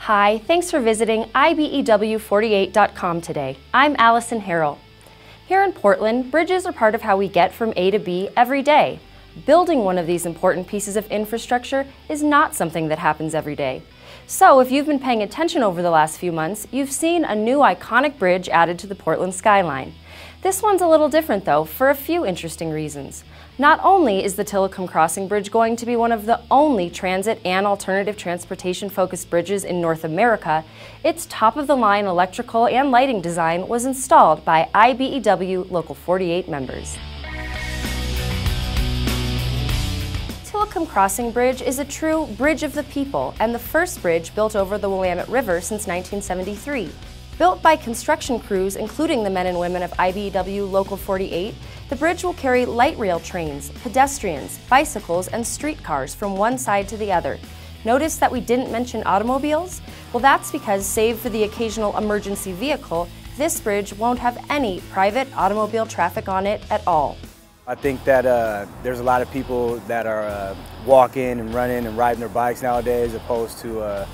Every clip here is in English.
Hi, thanks for visiting IBEW48.com today. I'm Allison Harrell. Here in Portland, bridges are part of how we get from A to B every day. Building one of these important pieces of infrastructure is not something that happens every day. So if you've been paying attention over the last few months, you've seen a new iconic bridge added to the Portland skyline. This one's a little different though, for a few interesting reasons. Not only is the Tilikum Crossing Bridge going to be one of the only transit and alternative transportation-focused bridges in North America, its top-of-the-line electrical and lighting design was installed by IBEW Local 48 members. Tilikum Crossing Bridge is a true bridge of the people and the first bridge built over the Willamette River since 1973. Built by construction crews, including the men and women of IBEW Local 48, the bridge will carry light rail trains, pedestrians, bicycles, and streetcars from one side to the other. Notice that we didn't mention automobiles? Well, that's because, save for the occasional emergency vehicle, this bridge won't have any private automobile traffic on it at all. I think that there's a lot of people that are walking and running and riding their bikes nowadays, opposed to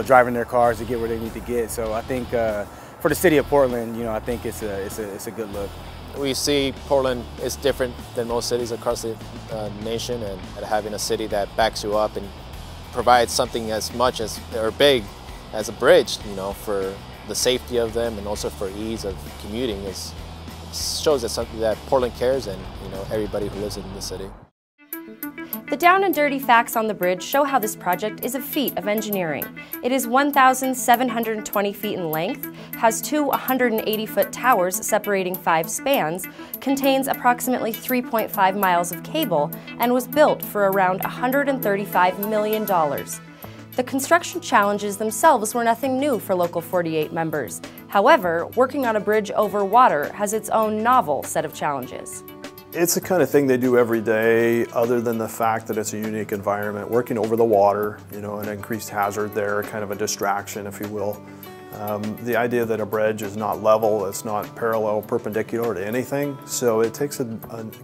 driving their cars to get where they need to get. So I think for the city of Portland, I think it's a good look. We see Portland is different than most cities across the nation, and having a city that backs you up and provides something as much as or big as a bridge, for the safety of them and also for ease of commuting shows that something that Portland cares, and everybody who lives in the city. The down and dirty facts on the bridge show how this project is a feat of engineering. It is 1,720 feet in length, has two 180-foot towers separating 5 spans, contains approximately 3.5 miles of cable, and was built for around $135 million. The construction challenges themselves were nothing new for Local 48 members. However, working on a bridge over water has its own novel set of challenges. It's the kind of thing they do every day, other than the fact that it's a unique environment. Working over the water, an increased hazard there, kind of a distraction, if you will. The idea that a bridge is not level, it's not parallel, perpendicular to anything, so it takes a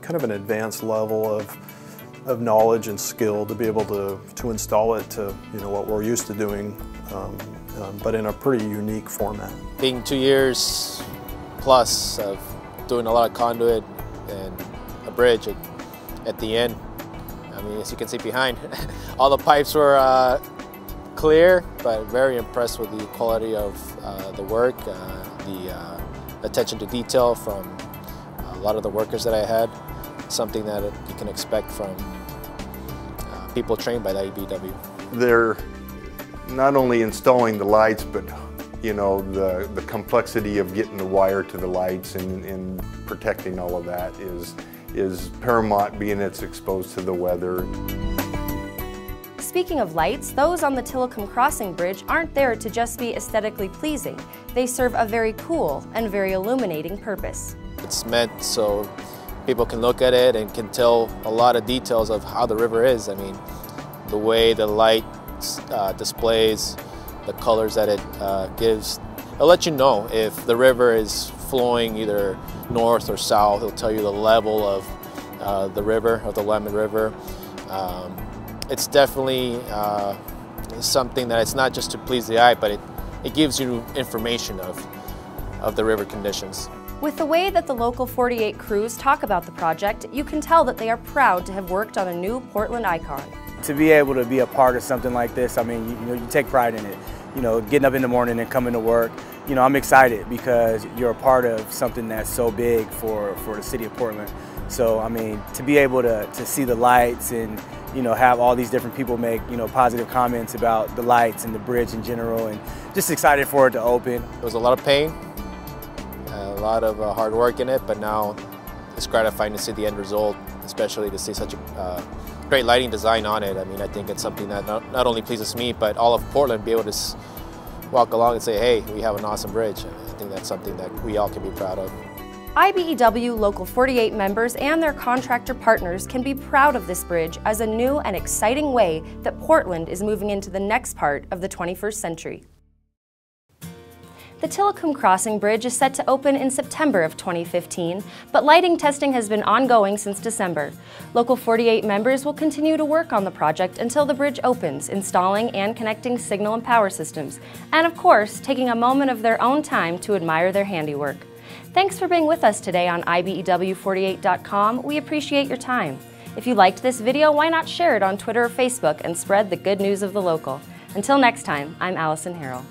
kind of an advanced level of knowledge and skill to be able to install it to what we're used to doing, but in a pretty unique format. Being 2 years plus of doing a lot of conduit and a bridge at the end, as you can see behind, all the pipes were clear, but very impressed with the quality of the work, the attention to detail from a lot of the workers that I had, something that you can expect from people trained by the IBEW. They're not only installing the lights, but the complexity of getting the wire to the lights and protecting all of that is paramount, being it's exposed to the weather. Speaking of lights, those on the Tilikum Crossing Bridge aren't there to just be aesthetically pleasing. They serve a very cool and very illuminating purpose. It's meant so people can look at it and can tell a lot of details of how the river is. The way the light displays, the colors that it gives. It'll let you know if the river is flowing either north or south. It'll tell you the level of the river, of the Willamette River. It's definitely something that it's not just to please the eye, but it gives you information of the river conditions. With the way that the Local 48 crews talk about the project, you can tell that they are proud to have worked on a new Portland icon. To be able to be a part of something like this, you take pride in it. Getting up in the morning and coming to work, I'm excited because you're a part of something that's so big for the city of Portland. So, to be able to see the lights and, have all these different people make, positive comments about the lights and the bridge in general, and just excited for it to open. There was a lot of pain, a lot of hard work in it, but now it's gratifying to see the end result, especially to see such a great lighting design on it. I think it's something that not only pleases me, but all of Portland be able to walk along and say, hey, we have an awesome bridge. I think that's something that we all can be proud of. IBEW Local 48 members and their contractor partners can be proud of this bridge as a new and exciting way that Portland is moving into the next part of the 21st century. The Tilikum Crossing Bridge is set to open in September of 2015, but lighting testing has been ongoing since December. Local 48 members will continue to work on the project until the bridge opens, installing and connecting signal and power systems, and of course, taking a moment of their own time to admire their handiwork. Thanks for being with us today on IBEW48.com. We appreciate your time. If you liked this video, why not share it on Twitter or Facebook and spread the good news of the local. Until next time, I'm Allison Harrell.